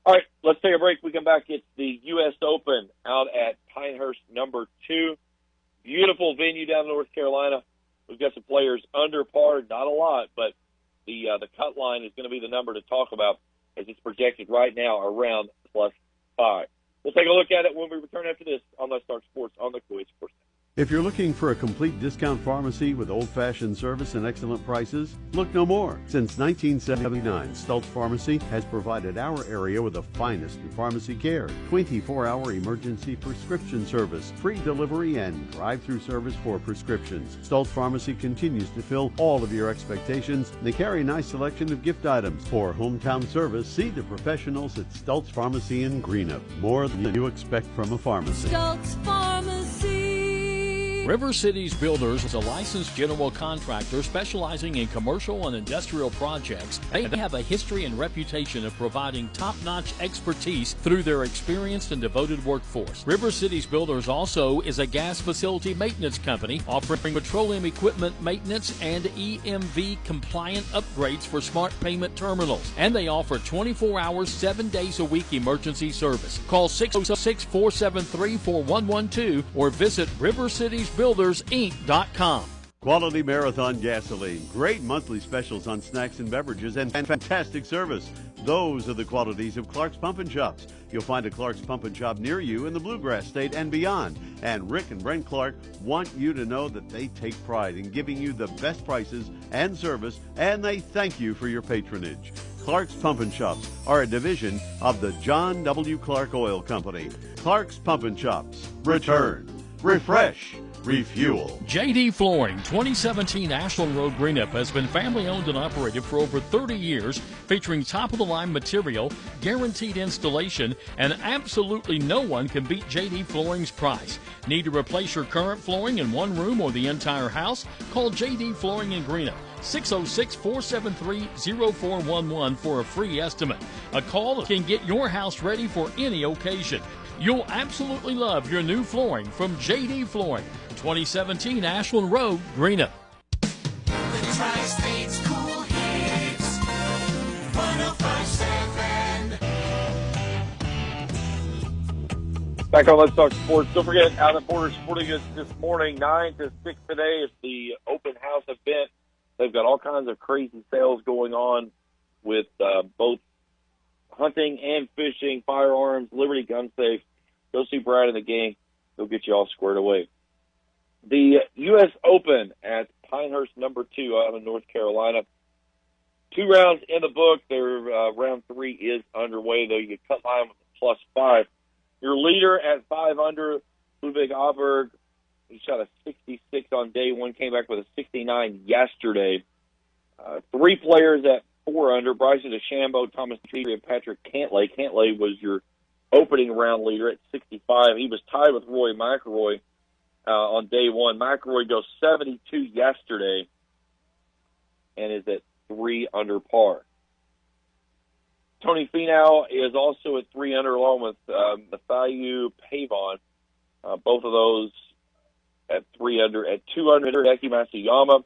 All right, let's take a break. We come back. It's the U.S. Open out at Pinehurst number 2. Beautiful venue down in North Carolina. We've got some players under par, not a lot, but the cut line is going to be the number to talk about as it's projected right now around +5. We'll take a look at it when we return after this on Let's Talk Sports on the Kool Sports. If you're looking for a complete discount pharmacy with old-fashioned service and excellent prices, look no more. Since 1979, Stultz Pharmacy has provided our area with the finest in pharmacy care. 24-hour emergency prescription service, free delivery, and drive-through service for prescriptions. Stultz Pharmacy continues to fill all of your expectations. They carry a nice selection of gift items. For hometown service, see the professionals at Stultz Pharmacy in Greenup. More than you expect from a pharmacy. Stultz Pharmacy. River Cities Builders is a licensed general contractor specializing in commercial and industrial projects. They have a history and reputation of providing top-notch expertise through their experienced and devoted workforce. River Cities Builders also is a gas facility maintenance company offering petroleum equipment maintenance and EMV compliant upgrades for smart payment terminals. And they offer 24 hours, 7 days a week emergency service. Call 606-473-4112 or visit rivercitiesbuildersinc.com. Quality Marathon gasoline, great monthly specials on snacks and beverages, and fantastic service. Those are the qualities of Clark's Pump and Shops. You'll find a Clark's Pump and Shop near you in the Bluegrass State and beyond. And Rick and Brent Clark want you to know that they take pride in giving you the best prices and service, and they thank you for your patronage. Clark's Pump and Shops are a division of the John W. Clark Oil Company. Clark's Pump and Shops. Return. Refresh. Refuel. JD Flooring, 2017 Ashland Road, Greenup, has been family owned and operated for over 30 years, featuring top-of-the-line material, guaranteed installation, and absolutely no one can beat JD Flooring's price. Need to replace your current flooring in one room or the entire house? Call JD Flooring in Greenup, 606-473-0411 for a free estimate. A call can get your house ready for any occasion. You'll absolutely love your new flooring from JD Flooring, 2017 Ashland Road, Greenup. The Tri-States Cool Hits 105.7. Back on Let's Talk Sports. Don't forget, out at Borders Sporting Goods this morning, 9 to 6 today is the open house event. They've got all kinds of crazy sales going on with both hunting and fishing, firearms, Liberty Gun Safe. Go see Brad and the gang. They'll get you all squared away. The U.S. Open at Pinehurst number 2 out in North Carolina. 2 rounds in the book. Their round 3 is underway, though. You cut line with a +5. Your leader at 5 under, Ludwig Aberg, he shot a 66 on day 1, came back with a 69 yesterday. 3 players at 4 under. Bryson DeChambeau, Thomas Petrie, and Patrick Cantlay. Cantlay was your opening round leader at 65. He was tied with Roy McIlroy on day one. McIlroy goes 72 yesterday and is at 3 under par. Tony Finau is also at 3 under, along with Mathieu Pavon. Both of those at 3 under. At 2 under, Hideki Matsuyama.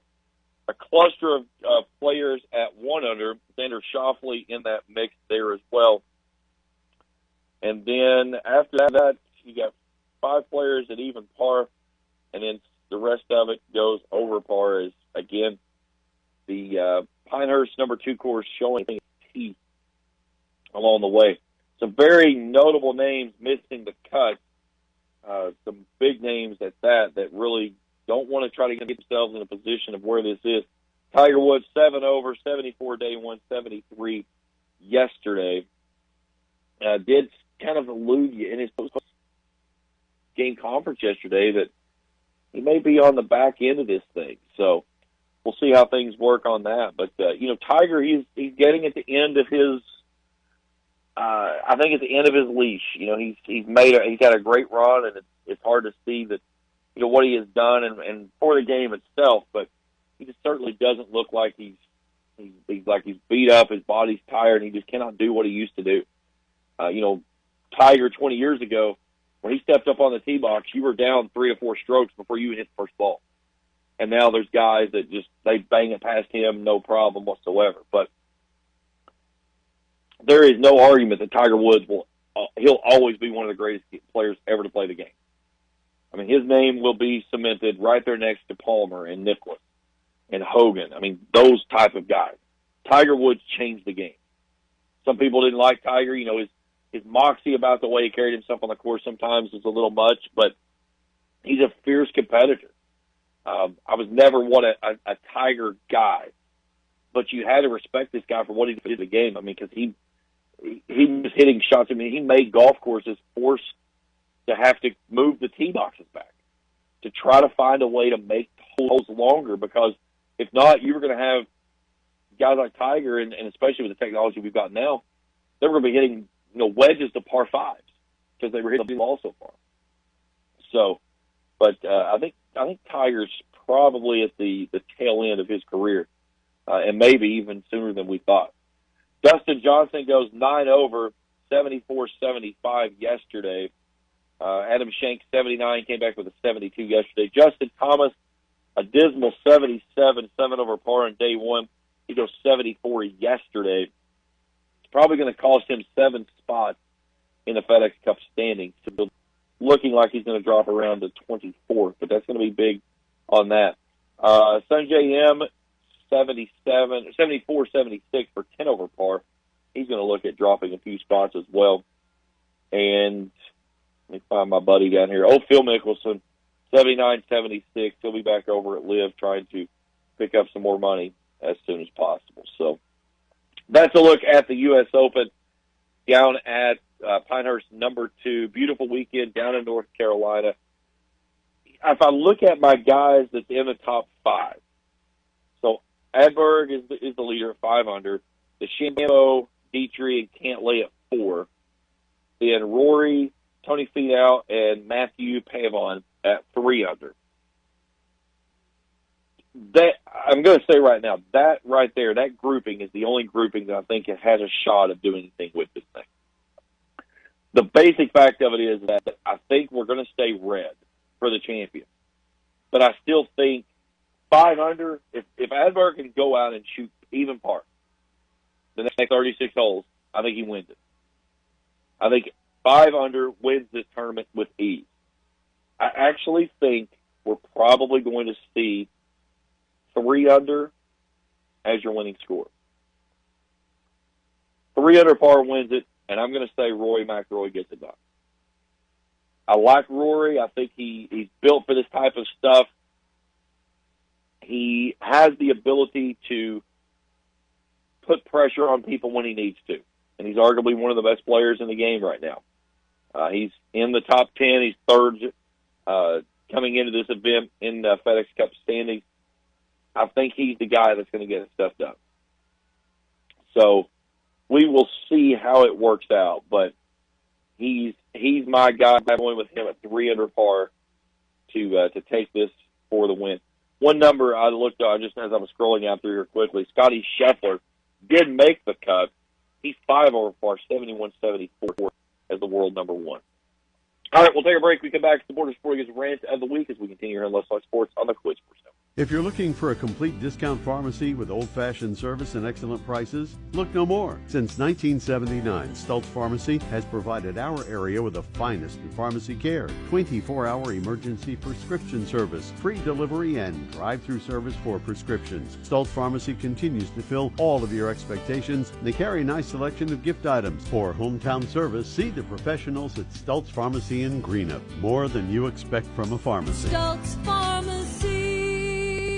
A cluster of players at 1 under. Xander Schauffele in that mix there as well. And then after that, you got 5 players at even par, and then the rest of it goes over par. As again, the Pinehurst number 2 course showing teeth along the way. Some very notable names missing the cut. Some big names at that really don't want to try to get themselves in a position of where this is. Tiger Woods 7 over, 74 day one, 73 yesterday. Did kind of elude you in his post-game conference yesterday that he may be on the back end of this thing. So we'll see how things work on that. But Tiger, he's getting at the end of his. I think at the end of his leash. He's had a great run, and it's hard to see that what he has done and for the game itself. But he just certainly doesn't look like he's beat up. His body's tired, and he just cannot do what he used to do. Tiger 20 years ago, when he stepped up on the tee box, you were down 3 or 4 strokes before you hit the first ball. And now there's guys that they bang it past him, no problem whatsoever. But there is no argument that Tiger Woods he'll always be one of the greatest players ever to play the game. I mean, his name will be cemented right there next to Palmer and Nicklaus and Hogan. I mean, those type of guys. Tiger Woods changed the game. Some people didn't like Tiger. His moxie about the way he carried himself on the course sometimes is a little much, but he's a fierce competitor. I was never a Tiger guy, but you had to respect this guy for what he did in the game. I mean, because he was hitting shots. I mean, he made golf courses force to have to move the tee boxes back to try to find a way to make holes longer, because if not, you were going to have guys like Tiger, and especially with the technology we've got now, they were going to be hitting wedges to par 5s because they were hitting the ball so far. So, but I think Tiger's probably at the tail end of his career, and maybe even sooner than we thought. Dustin Johnson goes 9 over, 74-75 yesterday. Adam Shank 79, came back with a 72 yesterday. Justin Thomas, a dismal 77, 7 over par on day one. He goes 74 yesterday. It's probably going to cost him 7 spots in the FedEx Cup standings. So looking like he's going to drop around to 24th, but that's going to be big on that. Sungjae M, 74, 76 for 10 over par. He's going to look at dropping a few spots as well. And let me find my buddy down here. Phil Mickelson, 79, 76. He'll be back over at Live trying to pick up some more money as soon as possible. So that's a look at the U.S. Open down at Pinehurst number 2. Beautiful weekend down in North Carolina. If I look at my guys that's in the top 5, so Adberg is the leader at 5 under. DeChambeau, Dietrich, and Cantlay at 4. Then Rory, Tony Finau, and Mathieu Pavon at 3 under. That I'm going to say right now, that right there, that grouping is the only grouping that I think has a shot of doing anything with this thing. The basic fact of it is that I think we're going to stay red for the champion. But I still think 5 under, if Adberg can go out and shoot even par the next 36 holes, I think he wins it. I think 5 under wins this tournament with ease. I actually think we're probably going to see 3 under as your winning score. 3 under par wins it, and I'm going to say Rory McIlroy gets it done. I like Rory. I think he's built for this type of stuff. He has the ability to put pressure on people when he needs to, and he's arguably one of the best players in the game right now. He's in the top 10. He's third coming into this event in the FedEx Cup standings. I think he's the guy that's going to get his stuff done. So we will see how it works out. But he's my guy. I'm going with him at 3 under par to take this for the win. One number I looked at just as I was scrolling out through here quickly, Scotty Scheffler did make the cut. He's 5 over par, 71-74 as the world number 1. All right, we'll take a break. We come back to the Borders Sporting Goods Rant of the Week as we continue here on Let's Talk Sports on the Kool Sports Network. If you're looking for a complete discount pharmacy with old-fashioned service and excellent prices, look no more. Since 1979, Stultz Pharmacy has provided our area with the finest in pharmacy care, 24-hour emergency prescription service, free delivery, and drive-through service for prescriptions. Stultz Pharmacy continues to fill all of your expectations. They carry a nice selection of gift items. For hometown service, see the professionals at Stultz Pharmacy in Greenup. More than you expect from a pharmacy. Stultz Pharmacy.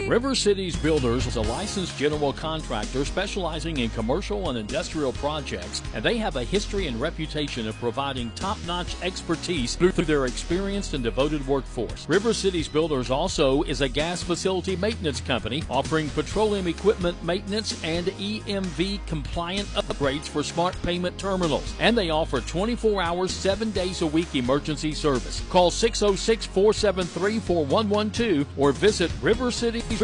River Cities Builders is a licensed general contractor specializing in commercial and industrial projects, and they have a history and reputation of providing top-notch expertise through their experienced and devoted workforce. River Cities Builders also is a gas facility maintenance company offering petroleum equipment maintenance and EMV-compliant upgrades for smart payment terminals, and they offer 24 hours, 7 days a week emergency service. Call 606-473-4112 or visit RiverCitiesBuildersInc.com.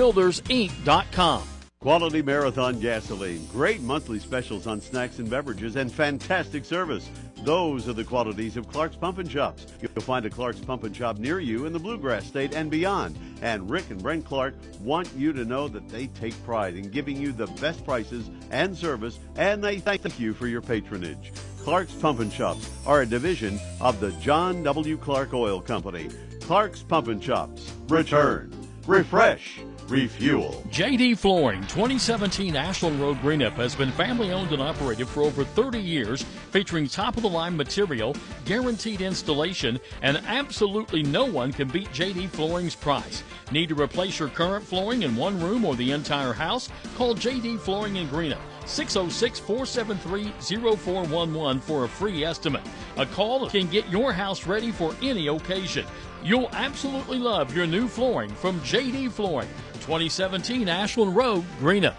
Quality Marathon gasoline, great monthly specials on snacks and beverages, and fantastic service. Those are the qualities of Clark's Pump and Shops. You'll find a Clark's Pump and Shop near you in the Bluegrass State and beyond. And Rick and Brent Clark want you to know that they take pride in giving you the best prices and service, and they thank you for your patronage. Clark's Pump and Shops are a division of the John W. Clark Oil Company. Clark's Pump and Shops. Return. Refresh. Refuel. J.D. Flooring, 2017 Ashland Road, Greenup, has been family owned and operated for over 30 years, featuring top-of-the-line material, guaranteed installation, and absolutely no one can beat J.D. Flooring's price. Need to replace your current flooring in one room or the entire house? Call J.D. Flooring in Greenup, 606-473-0411 for a free estimate. A call can get your house ready for any occasion. You'll absolutely love your new flooring from J.D. Flooring, 2017 Ashland Road, Greenup.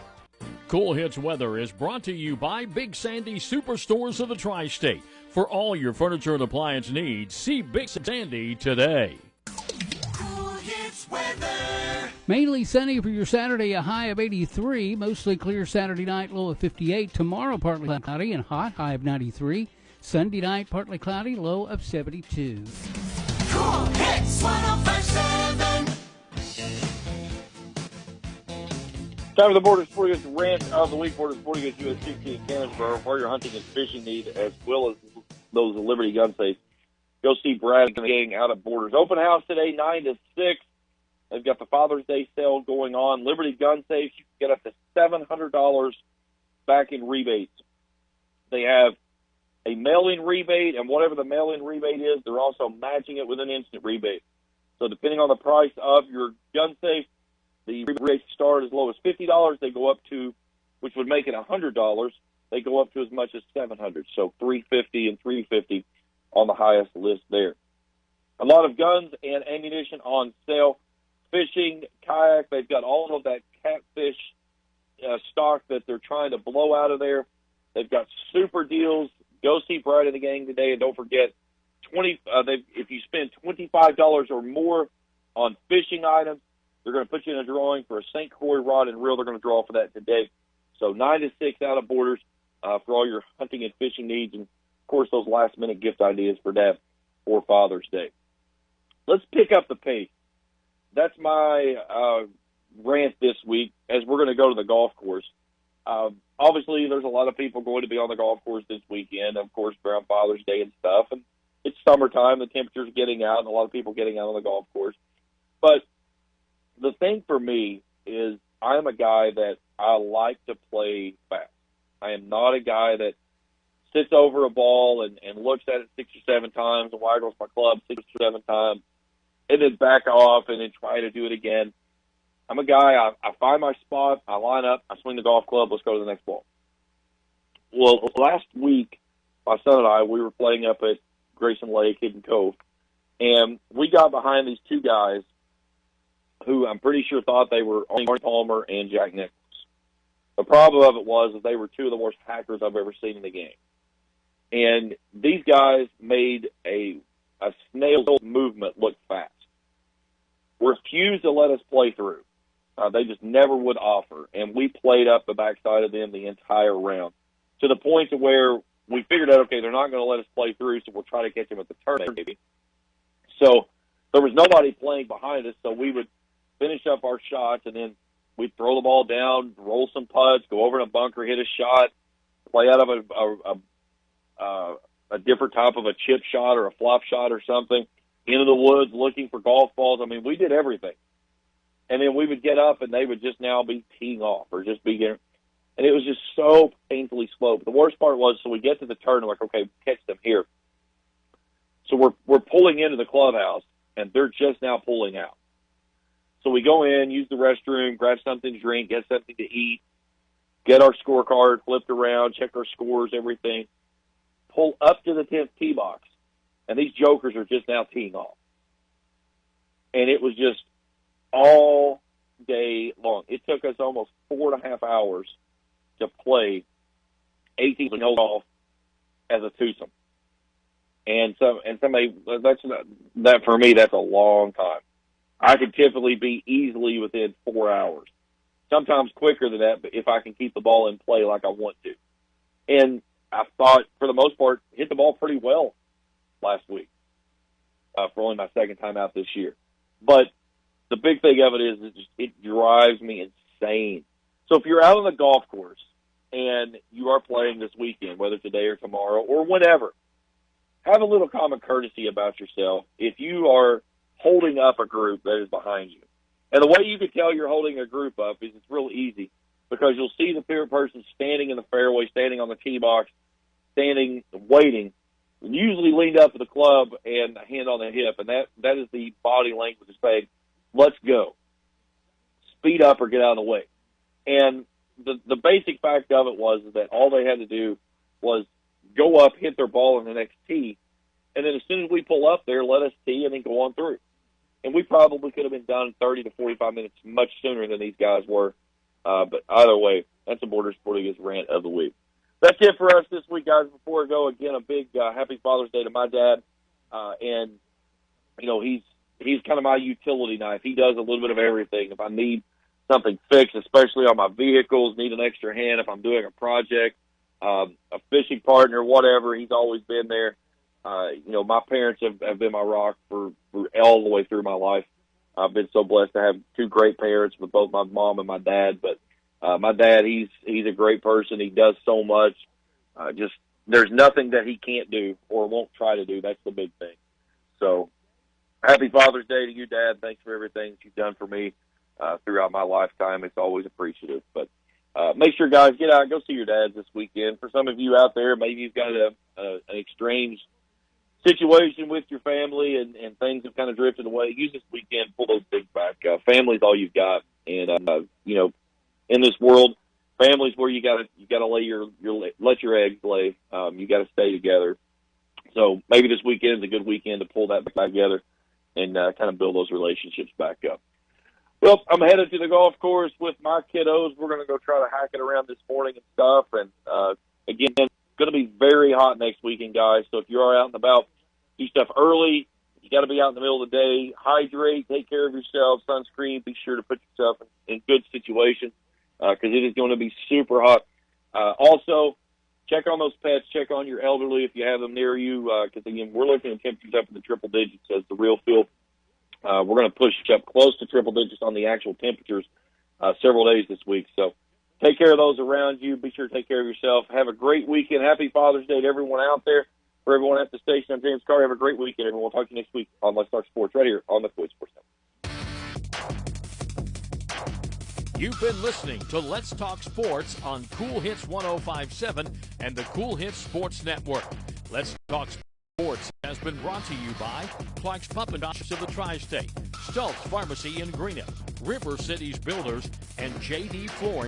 Kool Hits Weather is brought to you by Big Sandy Superstores of the Tri-State. For all your furniture and appliance needs, see Big Sandy today. Kool Hits weather. Mainly sunny for your Saturday, a high of 83. Mostly clear Saturday night, low of 58. Tomorrow, partly cloudy and hot, high of 93. Sunday night, partly cloudy, low of 72. Kool Hits 105.7. Time for the Borders Sporting Goods Rant of the Week. Borders Sporting Goods US 60 in Canonsboro for your hunting and fishing need, as well as those Liberty gun safes. Go see Brad and the gang out at Borders. Open house today, 9 to 6. They've got the Father's Day sale going on. Liberty gun safes, you can get up to $700 back in rebates. They have a mail-in rebate, and whatever the mail-in rebate is, they're also matching it with an instant rebate. So depending on the price of your gun safe, the rebates start as low as $50. They go up to, which would make it $100. They go up to as much as $700. So $350 and $350 on the highest list there. A lot of guns and ammunition on sale. Fishing, kayak, they've got all of that catfish stock that they're trying to blow out of there. They've got super deals. Go see Brad and the gang today, and don't forget, if you spend $25 or more on fishing items, they're going to put you in a drawing for a St. Croix rod and reel. They're going to draw for that today. So 9 to 6 out of Borders for all your hunting and fishing needs, and of course those last-minute gift ideas for Dad for Father's Day. Let's pick up the pace. That's my rant this week, as we're going to go to the golf course. Obviously, there's a lot of people going to be on the golf course this weekend, of course, around Father's Day and stuff. And it's summertime, the temperature's getting out, and a lot of people getting out on the golf course. But the thing for me is I'm a guy that I like to play fast. I am not a guy that sits over a ball and looks at it 6 or 7 times and waggles my club 6 or 7 times and then back off and then try to do it again. I'm a guy, I find my spot, I line up, I swing the golf club, let's go to the next ball. Well, last week, my son and I, we were playing up at Grayson Lake, Hidden Cove, and we got behind these 2 guys who I'm pretty sure thought they were Arnie Palmer and Jack Nichols. The problem of it was that they were two of the worst hackers I've ever seen in the game. And these guys made a snail movement look fast. Refused to let us play through. They just never would offer. And we played up the backside of them the entire round to the point to where we figured out, okay, they're not going to let us play through, so we'll try to catch them at the turn maybe. So there was nobody playing behind us, so we would finish up our shots, and then we'd throw the ball down, roll some putts, go over in a bunker, hit a shot, play out of a different type of a chip shot or a flop shot or something, into the woods looking for golf balls. I mean, we did everything. And then we would get up, and they would just now be teeing off or just be getting – and it was just so painfully slow. But the worst part was, so we get to the turn, and like, okay, catch them here. So we're pulling into the clubhouse, and they're just now pulling out. So we go in, use the restroom, grab something to drink, get something to eat, get our scorecard flipped around, check our scores, everything, pull up to the 10th tee box, and these jokers are just now teeing off. And it was just all day long. It took us almost 4.5 hours to play 18 holes golf as a twosome. And somebody, that for me, that's a long time. I could typically be easily within 4 hours, sometimes quicker than that, but if I can keep the ball in play like I want to. And I thought, for the most part, hit the ball pretty well last week for only my second time out this year. But the big thing of it is it drives me insane. So if you're out on the golf course and you are playing this weekend, whether today or tomorrow or whenever, have a little common courtesy about yourself if you are holding up a group that is behind you. And the way you can tell you're holding a group up is it's real easy, because you'll see the third person standing in the fairway, standing on the tee box, standing, waiting, usually leaned up to the club and a hand on the hip, and that is the body language of saying, let's go. Speed up or get out of the way. And the basic fact of it was that all they had to do was go up, hit their ball in the next tee, and then as soon as we pull up there, let us tee and then go on through. And we probably could have been done 30 to 45 minutes much sooner than these guys were. But either way, that's the Borders Sporting Goods Rant of the week. That's it for us this week, guys. Before I go, again, a big happy Father's Day to my dad. And, you know, he's kind of my utility knife. He does a little bit of everything. If I need something fixed, especially on my vehicles, need an extra hand if I'm doing a project, a fishing partner, whatever, he's always been there. You know, my parents have been my rock for all the way through my life. I've been so blessed to have two great parents with both my mom and my dad. But my dad, he's a great person. He does so much. Just there's nothing that he can't do or won't try to do. That's the big thing. So happy Father's Day to you, Dad. Thanks for everything that you've done for me throughout my lifetime. It's always appreciative. But make sure, guys, get out and go see your dads this weekend. For some of you out there, maybe you've got an estranged situation with your family and things have kind of drifted away. Use this weekend, pull those things back. Family's all you've got. And, you know, in this world, family's where you gotta let your eggs lay. You gotta stay together. So maybe this weekend is a good weekend to pull that back together and kind of build those relationships back up. Well, I'm headed to the golf course with my kiddos. We're going to go try to hack it around this morning and stuff. And, again, it's going to be very hot next weekend, guys. So if you are out and about, do stuff early. You got to be out in the middle of the day. Hydrate. Take care of yourself. Sunscreen. Be sure to put yourself in good situations because it is going to be super hot. Also, check on those pets. Check on your elderly if you have them near you because, again, we're looking at temperatures up in the triple digits as the real feel. We're going to push up close to triple digits on the actual temperatures several days this week. So take care of those around you. Be sure to take care of yourself. Have a great weekend. Happy Father's Day to everyone out there. For everyone at the station, I'm James Collier. Have a great weekend, everyone. We'll talk to you next week on Let's Talk Sports right here on the Kool Sports Network. You've been listening to Let's Talk Sports on Kool Hits 105.7 and the Kool Hits Sports Network. Let's Talk Sports has been brought to you by Clark's Pump and Shops of the Tri-State, Stultz Pharmacy in Greenup, River Cities Builders, and J.D. Flooring.